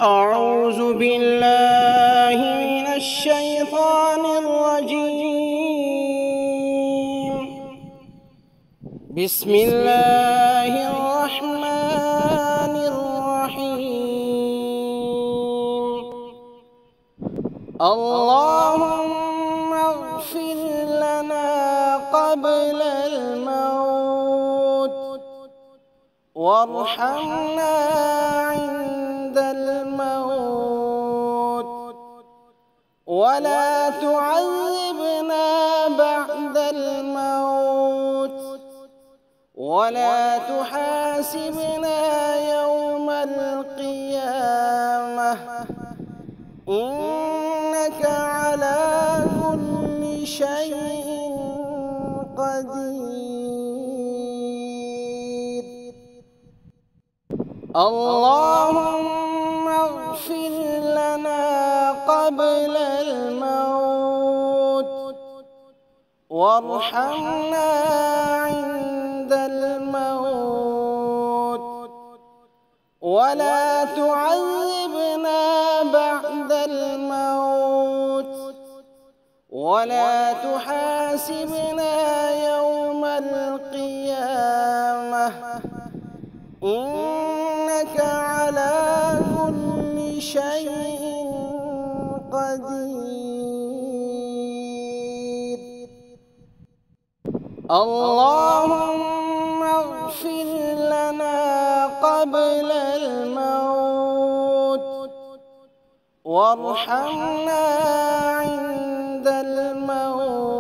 أعوذ بالله من الشيطان الرجيم. بسم الله الرحمن الرحيم. اللهم اغفر لنا قبل الموت وارحمنا عند الموت ولا تعذبنا بعد الموت ولا تحاسبنا يوم القيامة إنك على كل شيء قدير. اللهم اغفر لنا قبل الموت وارحمنا عند الموت ولا تعذبنا بعد الموت ولا تحاسبنا يوم القيامة إنك على كل شيء قدير. اللهم اغفر لنا قبل الموت وارحمنا عند الموت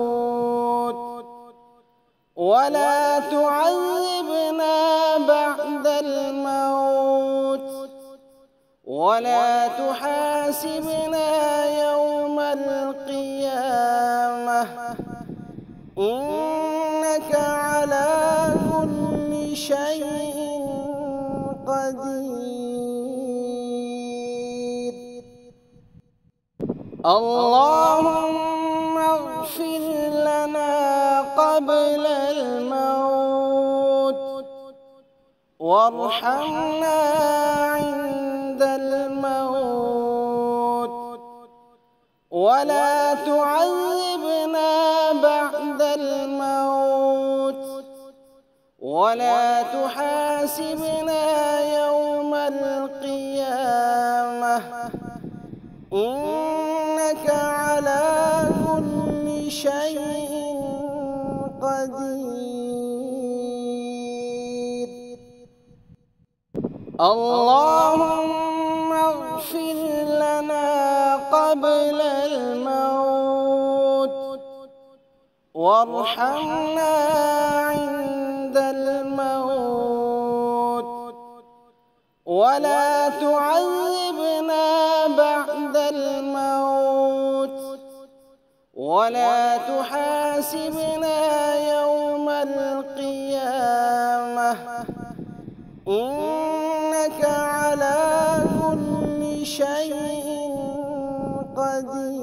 ولا تعذبنا بعد الموت ولا تحاسبنا يوم القيامة إنك على كل شيء قدير. اللهم اغفر لنا قبل الموت وارحمنا عند الموت ولا تعذبنا بعد الموت ولا تحاسبنا يوم القيامة إنك على كل شيء قدير. اللهم اغفر لنا قبل الموت وارحمنا عند الموت ولا تعذبنا بعد الموت ولا تحاسبنا يوم القيامة إنك على كل شيء قدير.